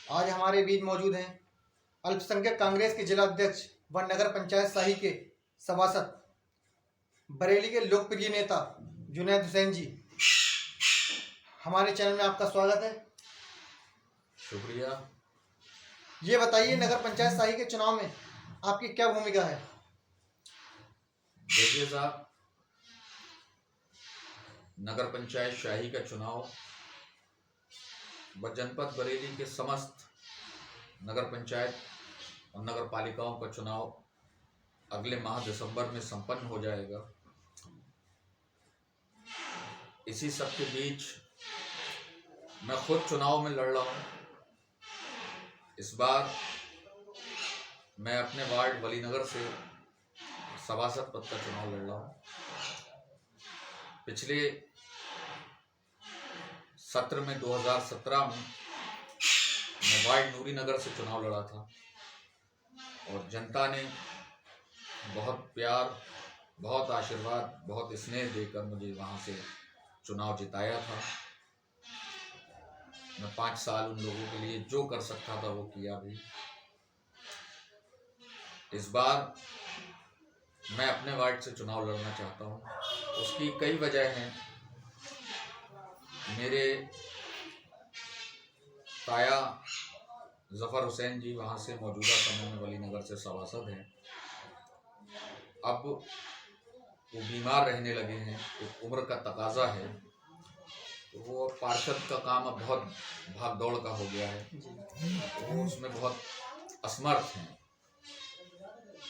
आज हमारे बीच मौजूद हैं अल्पसंख्यक कांग्रेस के जिला अध्यक्ष व नगर पंचायत शाही के सभासद, बरेली के लोकप्रिय नेता जुनैद हुसैन जी। हमारे चैनल में आपका स्वागत है। शुक्रिया। ये बताइए, नगर पंचायत शाही के चुनाव में आपकी क्या भूमिका है? देखिए साहब, नगर पंचायत शाही का चुनाव व जनपद बरेली के समस्त नगर पंचायत और नगर पालिकाओं का चुनाव अगले माह दिसंबर में संपन्न हो जाएगा। इसी सब के बीच मैं खुद चुनाव में लड़ रहा हूँ। इस बार मैं अपने वार्ड वलीनगर से सभासद पद का चुनाव लड़ रहा हूँ। पिछले सत्र में 2017 में मैं वार्ड नूरी नगर से चुनाव लड़ा था और जनता ने बहुत प्यार, बहुत आशीर्वाद, बहुत स्नेह देकर मुझे वहाँ से चुनाव जिताया था। मैं 5 साल उन लोगों के लिए जो कर सकता था वो किया भी। इस बार मैं अपने वार्ड से चुनाव लड़ना चाहता हूँ। उसकी कई वजह हैं। मेरे ताया जफर हुसैन जी वहाँ से मौजूदा समय में वलीनगर से सभासद हैं। अब वो बीमार रहने लगे हैं, एक उम्र का तकाजा है, तो वो पार्षद का काम अब बहुत भाग दौड़ का हो गया है, तो वो उसमें बहुत असमर्थ हैं।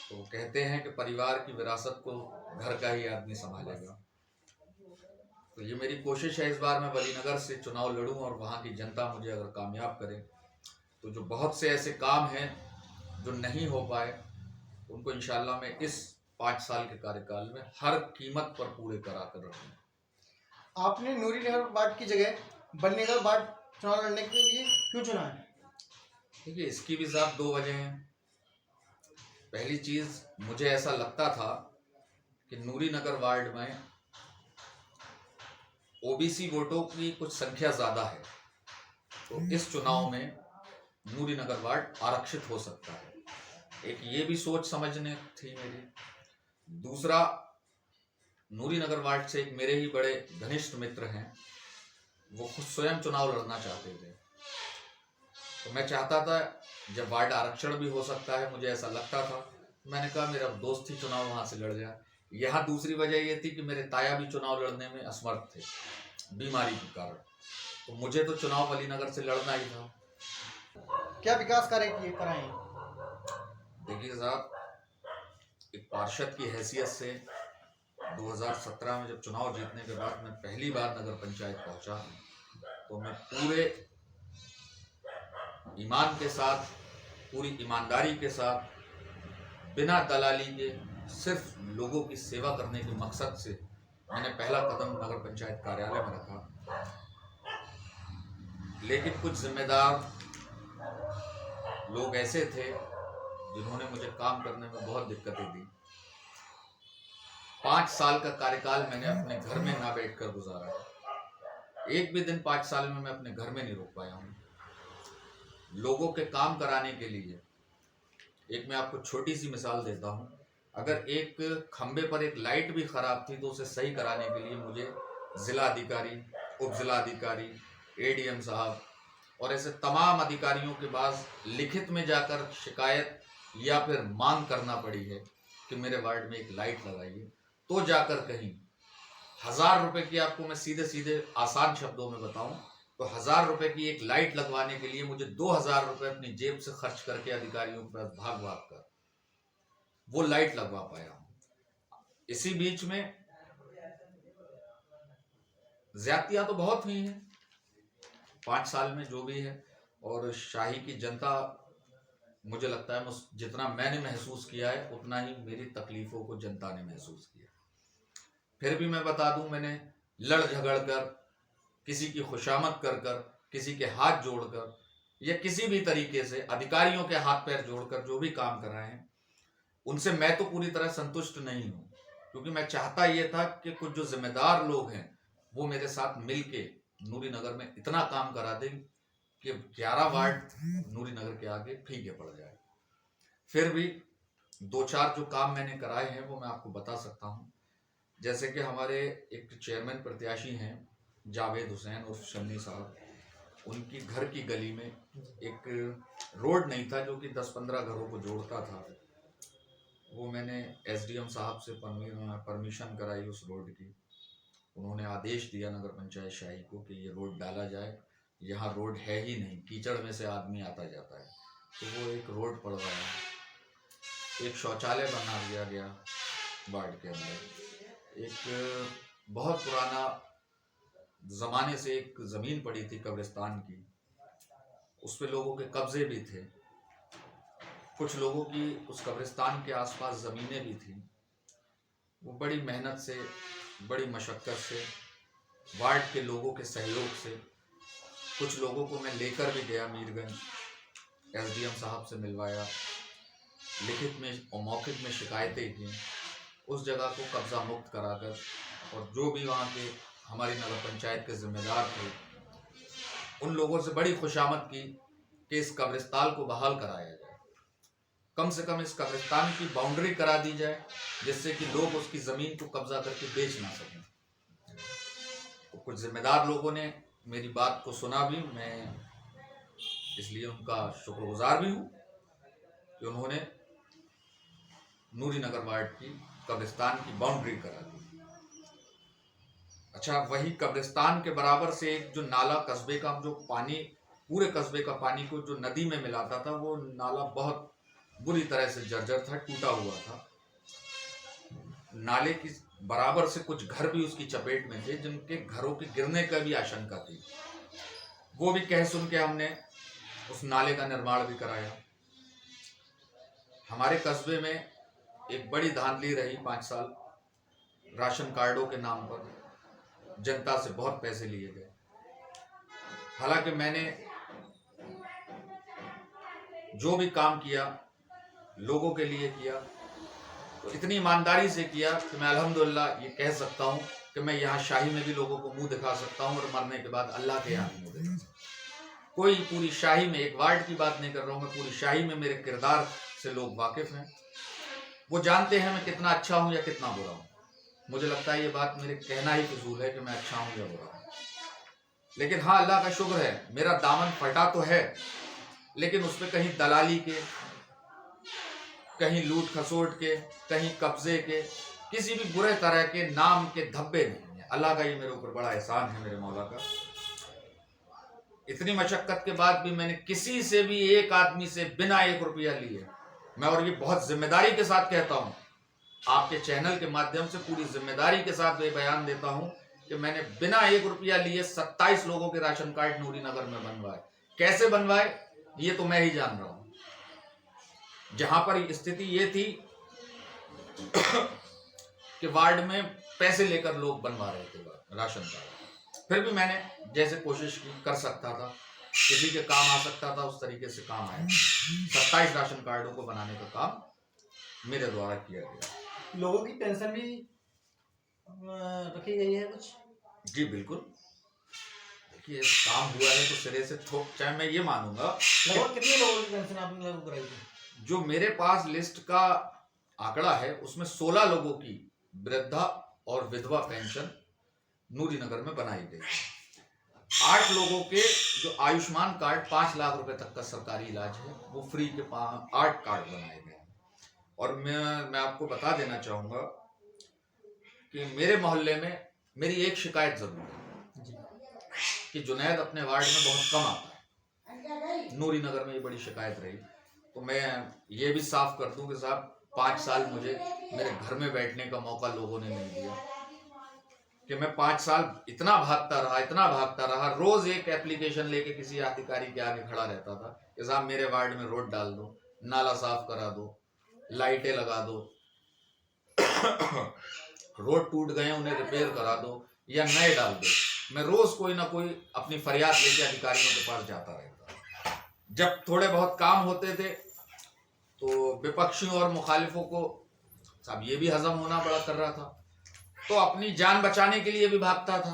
तो कहते हैं कि परिवार की विरासत को घर का ही आदमी संभालेगा। तो ये मेरी कोशिश है, इस बार मैं वलीनगर से चुनाव लड़ूं और वहाँ की जनता मुझे अगर कामयाब करे तो जो बहुत से ऐसे काम हैं जो नहीं हो पाए उनको इंशाल्लाह मैं इस 5 साल के कार्यकाल में हर कीमत पर पूरे करा कर रखूँ। आपने नूरी नगर वार्ड की जगह बलीनगर वार्ड चुनाव लड़ने के लिए क्यों चुना है? देखिए, इसकी भी साहब 2 वजह हैं। पहली चीज, मुझे ऐसा लगता था कि नूरी नगर वार्ड में ओबीसी वोटों की कुछ संख्या ज्यादा है, तो इस चुनाव में नूरी नगर वार्ड आरक्षित हो सकता है। एक ये भी सोच समझने थी मेरी। दूसरा, नूरी नगर वार्ड से एक मेरे ही बड़े घनिष्ठ मित्र हैं, वो खुद स्वयं चुनाव लड़ना चाहते थे। तो मैं चाहता था जब वार्ड आरक्षण भी हो सकता है, मुझे ऐसा लगता था, मैंने कहा मेरा दोस्त ही चुनाव वहां से लड़ जाए। यहाँ दूसरी वजह ये थी कि मेरे ताया भी चुनाव लड़ने में असमर्थ थे बीमारी के कारण, तो मुझे तो चुनाव वलीनगर से लड़ना ही था। क्या विकास कार्य किए कराए? देखिए साहब, एक पार्षद की हैसियत से 2017 में जब चुनाव जीतने के बाद मैं पहली बार नगर पंचायत पहुंचा, तो मैं पूरे ईमान के साथ, पूरी ईमानदारी के साथ, बिना दलाली के, सिर्फ लोगों की सेवा करने के मकसद से मैंने पहला कदम नगर पंचायत कार्यालय में रखा। लेकिन कुछ जिम्मेदार लोग ऐसे थे जिन्होंने मुझे काम करने में बहुत दिक्कतें दी। 5 साल का कार्यकाल मैंने अपने घर में ना बैठकर गुजारा। एक भी दिन 5 साल में मैं अपने घर में नहीं रुक पाया हूँ। लोगों के काम कराने के लिए एक मैं आपको छोटी सी मिसाल देता हूँ। अगर एक खंबे पर एक लाइट भी खराब थी तो उसे सही कराने के लिए मुझे जिला अधिकारी, उप जिला अधिकारी, एडीएम साहब और ऐसे तमाम अधिकारियों के पास लिखित में जाकर शिकायत या फिर मांग करना पड़ी है कि मेरे वार्ड में एक लाइट लगाइए। तो जाकर कहीं 1000 रुपए की, आपको मैं सीधे सीधे आसान शब्दों में बताऊं तो 1000 रुपए की एक लाइट लगवाने के लिए मुझे 2000 रुपए अपनी जेब से खर्च करके अधिकारियों के पास भाग भाग कर वो लाइट लगवा पाया हूं। इसी बीच में ज्यादतियां तो बहुत हुई हैं 5 साल में जो भी है, और शाही की जनता, मुझे लगता है जितना मैंने महसूस किया है उतना ही मेरी तकलीफों को जनता ने महसूस किया। फिर भी मैं बता दूं, मैंने लड़ झगड़ कर, किसी की खुशामद कर कर, किसी के हाथ जोड़कर या किसी भी तरीके से अधिकारियों के हाथ पैर जोड़कर जो भी काम कर रहे हैं उनसे मैं तो पूरी तरह संतुष्ट नहीं हूं, क्योंकि मैं चाहता ये था कि कुछ जो जिम्मेदार लोग हैं वो मेरे साथ मिलके नूरी नगर में इतना काम करा दें कि 11 वार्ड नूरी नगर के आगे फीके पड़ जाए। फिर भी 2-4 जो काम मैंने कराए हैं वो मैं आपको बता सकता हूँ। जैसे कि हमारे एक चेयरमैन प्रत्याशी हैं जावेद हुसैन उर्फ शन्नी साहब, उनकी घर की गली में एक रोड नहीं था जो कि 10-15 घरों को जोड़ता था। वो मैंने एसडीएम साहब से परमिशन कराई उस रोड की। उन्होंने आदेश दिया नगर पंचायत शाही को कि ये रोड डाला जाए, यहाँ रोड है ही नहीं, कीचड़ में से आदमी आता जाता है, तो वो एक रोड पड़वाया। एक शौचालय बना दिया गया वार्ड के अंदर। एक बहुत पुराना ज़माने से एक ज़मीन पड़ी थी कब्रिस्तान की, उस पे लोगों के कब्जे भी थे। कुछ लोगों की उस कब्रिस्तान के आसपास ज़मीनें भी थी। वो बड़ी मेहनत से, बड़ी मशक्क़त से, वार्ड के लोगों के सहयोग से, कुछ लोगों को मैं लेकर भी गया मीरगंज, एसडीएम साहब से मिलवाया, लिखित में और मौखिक में शिकायतें की, उस जगह को कब्जा मुक्त कराकर, और जो भी वहाँ के हमारी नगर पंचायत के जिम्मेदार थे उन लोगों से बड़ी खुशामद की कि इस कब्रिस्तान को बहाल कराया जाए, कम से कम इस कब्रिस्तान की बाउंड्री करा दी जाए जिससे कि लोग उसकी ज़मीन को कब्जा करके बेच ना सकें। तो कुछ जिम्मेदार लोगों ने मेरी बात को सुना भी, मैं इसलिए उनका शुक्रगुजार भी हूँ कि उन्होंने नूरी नगर वार्ड की कब्रिस्तान की बाउंड्री करा दी। अच्छा, वही कब्रिस्तान के बराबर से एक जो नाला कस्बे का जो पानी, पूरे कस्बे का पानी को जो नदी में मिलाता था, वो नाला बहुत बुरी तरह से जर्जर था, टूटा हुआ था। नाले की बराबर से कुछ घर भी उसकी चपेट में थे जिनके घरों के गिरने का भी आशंका थी। वो भी कह सुन के हमने उस नाले का निर्माण भी कराया। हमारे कस्बे में एक बड़ी धांधली रही 5 साल, राशन कार्डों के नाम पर जनता से बहुत पैसे लिए गए। हालांकि मैंने जो भी काम किया लोगों के लिए किया, तो इतनी ईमानदारी से किया कि मैं अल्हम्दुलिल्लाह ये कह सकता हूँ कि मैं यहाँ शाही में भी लोगों को मुंह दिखा सकता हूँ और मरने के बाद अल्लाह के यहाँ भी मुंह दिखा सकता हूँ। कोई पूरी शाही में, एक वार्ड की बात नहीं कर रहा हूँ मैं, पूरी शाही में मेरे किरदार से लोग वाकिफ हैं। वो जानते हैं मैं कितना अच्छा हूँ या कितना बुरा हूँ। मुझे लगता है ये बात मेरे कहना ही फिजूल है कि मैं अच्छा हूँ या बुरा हूँ। लेकिन हाँ, अल्लाह का शुक्र है, मेरा दामन फटा तो है, लेकिन उस पर कहीं दलाली के, कहीं लूट खसोट के, कहीं कब्जे के, किसी भी बुरे तरह के नाम के धब्बे नहीं है। अल्लाह का ये मेरे ऊपर बड़ा एहसान है, मेरे मौला का। इतनी मशक्कत के बाद भी मैंने किसी से भी, एक आदमी से बिना 1 रुपया लिए, मैं और ये बहुत जिम्मेदारी के साथ कहता हूँ, आपके चैनल के माध्यम से पूरी जिम्मेदारी के साथ ये बयान देता हूँ कि मैंने बिना 1 रुपया लिए 27 लोगों के राशन कार्ड नूरी नगर में बनवाए। कैसे बनवाए ये तो मैं ही जान रहा हूँ। जहां पर स्थिति ये थी कि वार्ड में पैसे लेकर लोग बनवा रहे थे राशन कार्ड, फिर भी मैंने जैसे कोशिश की, कर सकता था, किसी के काम आ सकता था, उस तरीके से काम आया। 27 राशन कार्डों को बनाने का काम मेरे द्वारा किया गया। लोगों की पेंशन भी रखी गई है कुछ? जी बिल्कुल, देखिए काम हुआ है तो सिरे से चाहे मैं ये मानूंगा। लगभग कितने लोगों की पेंशन आपने लागू कराई थी? जो मेरे पास लिस्ट का आंकड़ा है उसमें 16 लोगों की वृद्धा और विधवा पेंशन नूरी नगर में बनाई गई। 8 लोगों के जो आयुष्मान कार्ड 5 लाख रुपए तक का सरकारी इलाज है, वो फ्री के 8 कार्ड बनाए गए। और मैं आपको बता देना चाहूंगा कि मेरे मोहल्ले में मेरी एक शिकायत जरूर है कि जुनैद अपने वार्ड में बहुत कम आता है। नूरी नगर में ये बड़ी शिकायत रही, तो मैं ये भी साफ कर दूं कि साहब 5 साल मुझे मेरे घर में बैठने का मौका लोगों ने नहीं दिया, कि मैं 5 साल इतना भागता रहा, रोज एक एप्लीकेशन लेके किसी अधिकारी के आगे खड़ा रहता था कि साहब मेरे वार्ड में रोड डाल दो, नाला साफ करा दो, लाइटें लगा दो, रोड टूट गए उन्हें रिपेयर करा दो या नए डाल दो। मैं रोज कोई ना कोई अपनी फरियाद लेके अधिकारियों के पास जाता रहता। जब थोड़े बहुत काम होते थे तो विपक्षियों और मुखालिफों को साहब ये भी हजम होना बड़ा कर रहा था, तो अपनी जान बचाने के लिए भी भागता था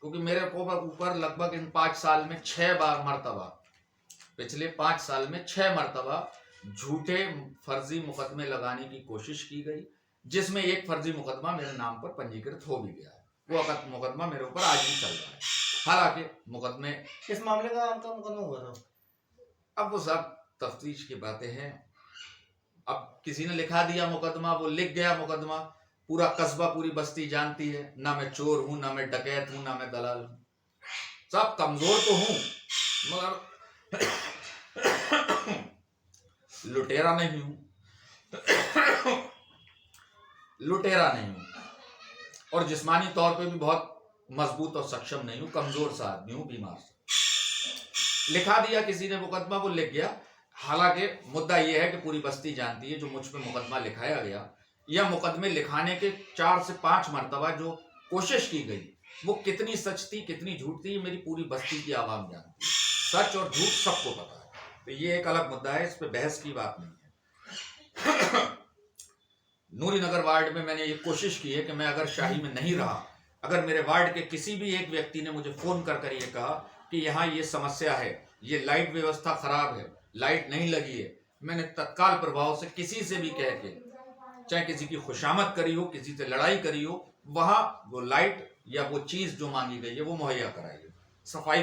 क्योंकि मेरे को ऊपर लगभग इन 5 साल में 6 बार मर्तबा, पिछले 5 साल में 6 मर्तबा झूठे फर्जी मुकदमे लगाने की कोशिश की गई, जिसमें एक फर्जी मुकदमा मेरे नाम पर पंजीकृत हो भी गया है। वो मुकदमा मेरे ऊपर आज भी चल रहा है। हालांकि मुकदमे, किस मामले का आपका मुकदमा हुआ था? अब वो सब तफ्तीश की बातें हैं। अब किसी ने लिखा दिया मुकदमा, वो लिख गया मुकदमा, पूरा कस्बा पूरी बस्ती जानती है, ना मैं चोर हूं, ना मैं डकैत हूं, ना मैं दलाल हूं। सब कमजोर तो हूं, मगर लुटेरा नहीं हूं। लुटेरा नहीं हूं, और जिस्मानी तौर पे भी बहुत मजबूत और सक्षम नहीं हूं, कमजोर सा आदमी हूं, बीमार सा। लिखा दिया किसी ने मुकदमा, वो लिख गया। हालांकि मुद्दा यह है कि पूरी बस्ती जानती है जो मुझ पे मुकदमा लिखाया गया, या मुकदमे लिखाने के 4 से 5 मर्तबा जो कोशिश की गई, वो कितनी सच थी कितनी झूठ थी, ये मेरी पूरी बस्ती की आवाम जानती है। सच और झूठ सबको पता है, तो ये एक अलग मुद्दा है, इस पे बहस की बात नहीं है। नूरी नगर वार्ड में मैंने ये कोशिश की है कि मैं अगर शाही में नहीं रहा, अगर मेरे वार्ड के किसी भी एक व्यक्ति ने मुझे फोन कर ये कहा कि यहाँ ये समस्या है, ये लाइट व्यवस्था खराब है, लाइट नहीं लगी है, मैंने तत्काल प्रभाव से किसी से भी कह के, चाहे किसी की खुशामद करी हो, किसी से लड़ाई करी हो, वहां वो लाइट या वो चीज जो मांगी गई है वो मुहैया कराई है। सफाई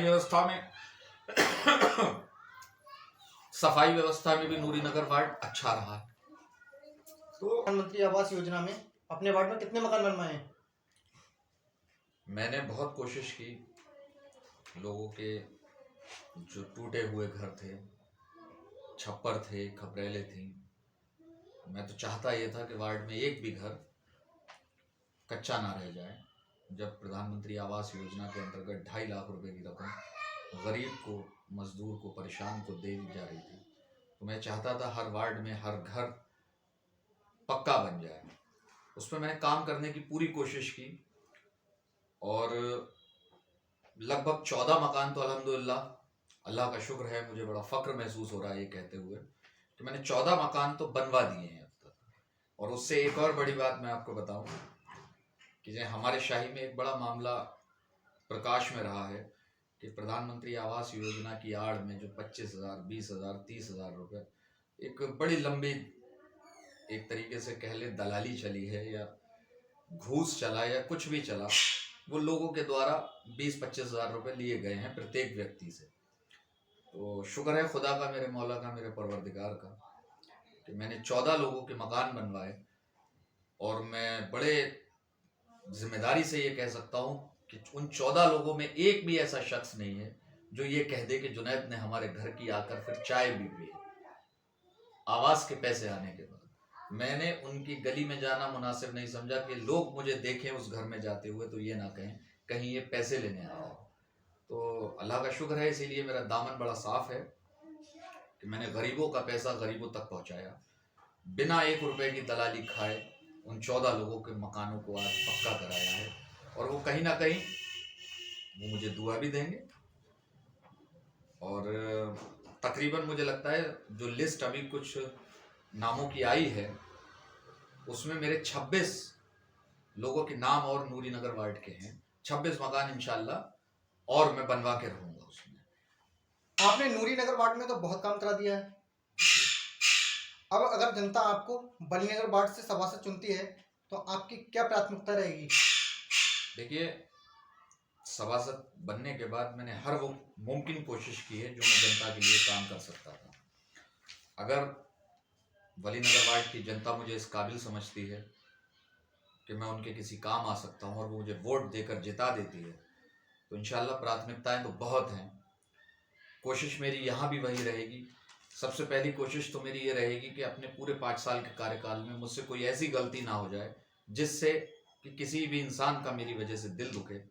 व्यवस्था में भी नूरी नगर वार्ड अच्छा रहा है। तो प्रधानमंत्री आवास योजना में अपने वार्ड में कितने मकान बनवाए हैं? मैंने बहुत कोशिश की, लोगों के जो टूटे हुए घर थे, छप्पर थे, खपरेले थी, मैं तो चाहता ये था कि वार्ड में एक भी घर कच्चा ना रह जाए। जब प्रधानमंत्री आवास योजना के अंतर्गत 2.5 लाख रुपए की रकम गरीब को, मजदूर को, परेशान को दे दी जा रही थी, तो मैं चाहता था हर वार्ड में हर घर पक्का बन जाए। उस पर मैंने काम करने की पूरी कोशिश की, और लगभग 14 मकान तो अल्हम्दुलिल्लाह, अल्लाह का शुक्र है, मुझे बड़ा फख्र महसूस हो रहा है ये कहते हुए कि मैंने 14 मकान तो बनवा दिए हैं अब तक। और उससे एक और बड़ी बात मैं आपको बताऊं कि जो हमारे शाही में एक बड़ा मामला प्रकाश में रहा है कि प्रधानमंत्री आवास योजना की आड़ में जो 25,000, 20,000, 30,000 रुपए, एक बड़ी लंबी, एक तरीके से कह ले दलाली चली है, या घूस चला, या कुछ भी चला, वो लोगों के द्वारा 20-25 हजार रुपए लिए गए हैं प्रत्येक व्यक्ति से। तो शुक्र है खुदा का, मेरे मौला का, मेरे परवरदिगार का, कि मैंने 14 लोगों के मकान बनवाए। और मैं बड़े जिम्मेदारी से ये कह सकता हूँ कि उन 14 लोगों में एक भी ऐसा शख्स नहीं है जो ये कह दे कि जुनैद ने हमारे घर की आकर फिर चाय भी पी आवास के पैसे आने के बाद। मैंने उनकी गली में जाना मुनासिब नहीं समझा कि लोग मुझे देखें उस घर में जाते हुए तो ये ना कहें कहीं ये पैसे लेने आया है। तो अल्लाह का शुक्र है, इसीलिए मेरा दामन बड़ा साफ है कि मैंने गरीबों का पैसा गरीबों तक पहुंचाया, बिना 1 रुपए की दलाली खाए उन 14 लोगों के मकानों को आज पक्का कराया है। और वो कहीं ना कहीं वो मुझे दुआ भी देंगे। और तकरीबन मुझे लगता है जो लिस्ट अभी कुछ नामों की आई है उसमें मेरे 26 लोगों के नाम और नूरी नगर वार्ड के हैं। 26 मकान इंशाल्लाह और मैं बनवा के रहूंगा उसमें। आपने नूरी नगर वार्ड में तो बहुत काम करा दिया है। अब अगर जनता आपको बली नगर वार्ड से सभासद चुनती है तो आपकी क्या प्राथमिकता रहेगी? देखिए, सभासद बनने के बाद मैंने हर वो मुमकिन कोशिश की है जो मैं जनता के लिए काम कर सकता था। अगर वली नगर वार्ड की जनता मुझे इस काबिल समझती है कि मैं उनके किसी काम आ सकता हूं और वो मुझे वोट देकर जिता देती है तो इंशाल्लाह प्राथमिकताएं तो बहुत हैं। कोशिश मेरी यहाँ भी वही रहेगी। सबसे पहली कोशिश तो मेरी ये रहेगी कि अपने पूरे 5 साल के कार्यकाल में मुझसे कोई ऐसी गलती ना हो जाए जिससे कि किसी भी इंसान का मेरी वजह से दिल दुखे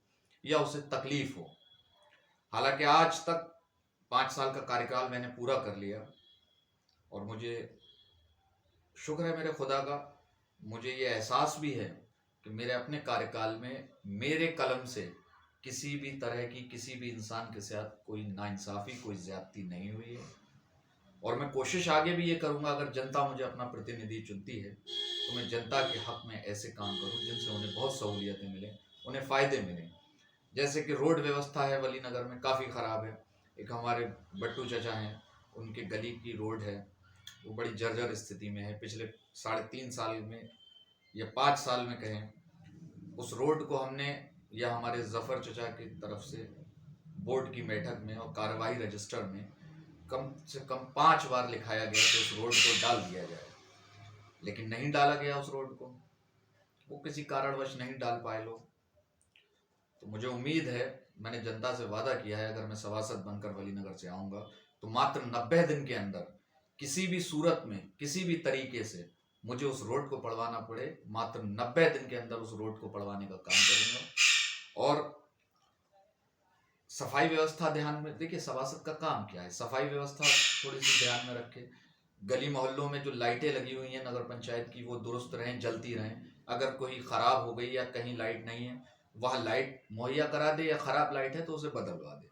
या उसे तकलीफ हो। हालांकि आज तक 5 साल का कार्यकाल मैंने पूरा कर लिया और मुझे शुक्र है मेरे खुदा का, मुझे ये एहसास भी है कि मेरे अपने कार्यकाल में मेरे कलम से किसी भी तरह की किसी भी इंसान के साथ कोई नाइंसाफ़ी, कोई ज़्यादती नहीं हुई है। और मैं कोशिश आगे भी ये करूँगा, अगर जनता मुझे अपना प्रतिनिधि चुनती है तो मैं जनता के हक़ में ऐसे काम करूँ जिनसे उन्हें बहुत सहूलियतें मिलें, उन्हें फ़ायदे मिलें। जैसे कि रोड व्यवस्था है वली नगर में काफ़ी ख़राब है। एक हमारे बट्टू चचा हैं, उनके गली की रोड है वो बड़ी जर्जर स्थिति में है। पिछले 3.5 साल में या 5 साल में कहें, उस रोड को हमने या हमारे जफ़र चचा की तरफ से बोर्ड की बैठक में और कार्रवाई रजिस्टर में कम से कम 5 बार लिखाया गया कि उस रोड को डाल दिया जाए, लेकिन नहीं डाला गया उस रोड को। वो किसी कारणवश नहीं डाल पाए लोग। तो मुझे उम्मीद है, मैंने जनता से वादा किया है, अगर मैं सभासद बनकर वली नगर से आऊँगा तो मात्र 90 दिन के अंदर किसी भी सूरत में किसी भी तरीके से मुझे उस रोड को पड़वाना पड़े, मात्र 90 दिन के अंदर उस रोड को पड़वाने का काम करूँगा। और सफाई व्यवस्था ध्यान में, देखिए सभासद का काम क्या है, सफाई व्यवस्था थोड़ी सी ध्यान में रखे। गली मोहल्लों में जो लाइटें लगी हुई हैं नगर पंचायत की वो दुरुस्त रहें, जलती रहें। अगर कोई ख़राब हो गई या कहीं लाइट नहीं है वह लाइट मुहैया करा दे, या ख़राब लाइट है तो उसे बदलवा दे।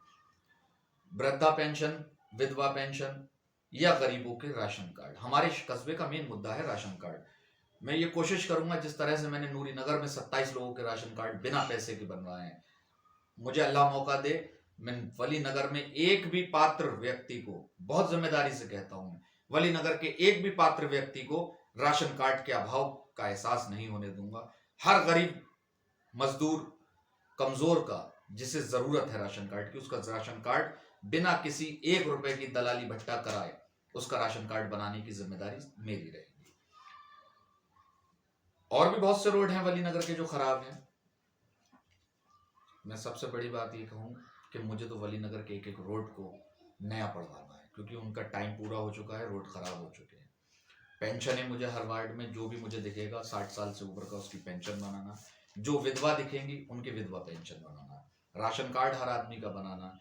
वृद्धा पेंशन, विधवा पेंशन या गरीबों के राशन कार्ड, हमारे कस्बे का मेन मुद्दा है राशन कार्ड। मैं ये कोशिश करूंगा, जिस तरह से मैंने नूरी नगर में 27 लोगों के राशन कार्ड बिना पैसे के बनवाए हैं, मुझे अल्लाह मौका दे, मैं वली नगर में एक भी पात्र व्यक्ति को, बहुत जिम्मेदारी से कहता हूं, वली नगर के एक भी पात्र व्यक्ति को राशन कार्ड के अभाव का एहसास नहीं होने दूंगा। हर गरीब मजदूर कमजोर का, जिसे जरूरत है राशन कार्ड की, उसका राशन कार्ड बिना किसी 1 रुपए की दलाली भट्टा कराए उसका राशन कार्ड बनाने की जिम्मेदारी मेरी रहेगी। और भी बहुत से रोड हैं वली नगर के जो खराब हैं। मैं सबसे बड़ी बात ये कहूँ कि मुझे तो वली नगर के एक रोड को नया पड़वाना है, क्योंकि उनका टाइम पूरा हो चुका है, रोड खराब हो चुके हैं। पेंशन है मुझे हर वार्ड में, जो भी मुझे दिखेगा 60 साल से ऊपर का उसकी पेंशन बनाना, जो विधवा दिखेंगी उनके विधवा पेंशन बनाना, राशन कार्ड हर आदमी का बनाना।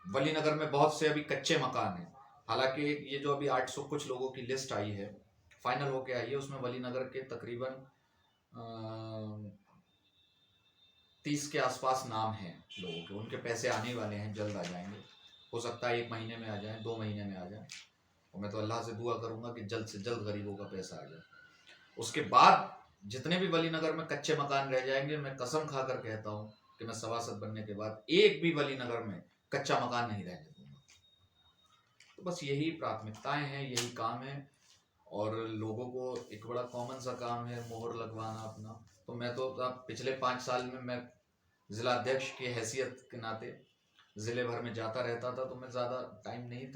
वली नगर में बहुत से अभी कच्चे मकान हैं, हालांकि ये जो अभी 800 कुछ लोगों की लिस्ट आई है, फाइनल होके आई है, उसमें वली नगर के तकरीबन 30 के आसपास नाम हैं लोगों के। उनके पैसे आने वाले हैं, जल्द आ जाएंगे। हो सकता है 1 महीने में आ जाए, 2 महीने में आ जाए, और मैं तो अल्लाह से दुआ करूंगा कि जल्द से जल्द गरीबों का पैसा आ जाए। उसके बाद जितने भी वली नगर में कच्चे मकान रह जाएंगे, मैं कसम खाकर कहता हूँ कि मैं सभासद बनने के बाद एक भी वली नगर में कच्चा मकान नहीं रहने दूंगा। तो बस यही प्राथमिकताएं हैं, यही काम है। और लोगों को एक बड़ा कॉमन सा काम है मोहर लगवाना अपना। तो मैं तो पिछले 5 साल में मैं जिला अध्यक्ष की हैसियत के नाते ज़िले भर में जाता रहता था, तो मैं ज़्यादा टाइम नहीं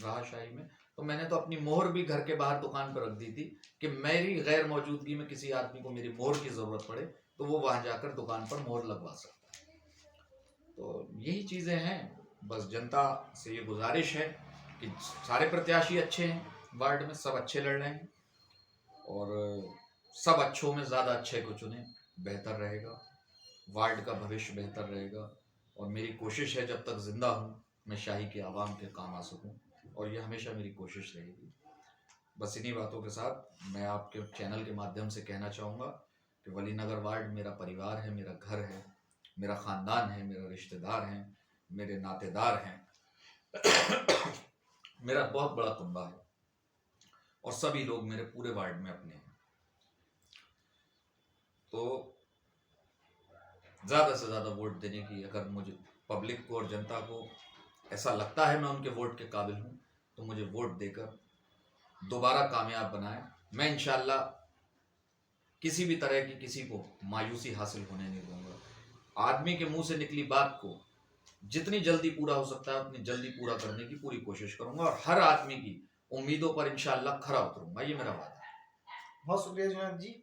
रहा शाही में, तो मैंने तो अपनी मोहर भी घर के बाहर दुकान पर रख दी थी कि मेरी गैर मौजूदगी में किसी आदमी को मेरी मोहर की ज़रूरत पड़े तो वो वहाँ जाकर दुकान पर मोहर लगवा सकता है। तो यही चीज़ें हैं। बस जनता से ये गुजारिश है कि सारे प्रत्याशी अच्छे हैं, वार्ड में सब अच्छे लड़ रहे हैं, और सब अच्छों में ज़्यादा अच्छे को चुने, बेहतर रहेगा, वार्ड का भविष्य बेहतर रहेगा। और मेरी कोशिश है जब तक जिंदा हूँ मैं शाही के आवाम के काम आ सकूँ, और ये हमेशा मेरी कोशिश रहेगी। बस इन्हीं बातों के साथ मैं आपके चैनल के माध्यम से कहना चाहूँगा कि वली नगर वार्ड मेरा परिवार है, मेरा घर है, मेरा ख़ानदान है, मेरा रिश्तेदार हैं, मेरे नातेदार हैं मेरा बहुत बड़ा कुंबा है, और सभी लोग मेरे पूरे वार्ड में अपने हैं। तो ज़्यादा से ज़्यादा वोट देने की, अगर मुझे पब्लिक को और जनता को ऐसा लगता है मैं उनके वोट के काबिल हूँ, तो मुझे वोट देकर दोबारा कामयाब बनाएं। मैं इंशाल्लाह किसी भी तरह की किसी को मायूसी हासिल होने नहीं दूंगा। आदमी के मुंह से निकली बात को जितनी जल्दी पूरा हो सकता है उतनी जल्दी पूरा करने की पूरी कोशिश करूंगा, और हर आदमी की उम्मीदों पर इंशाल्लाह खरा उतरूंगा, ये मेरा वादा है। बहुत शुक्रिया जुनैद जी।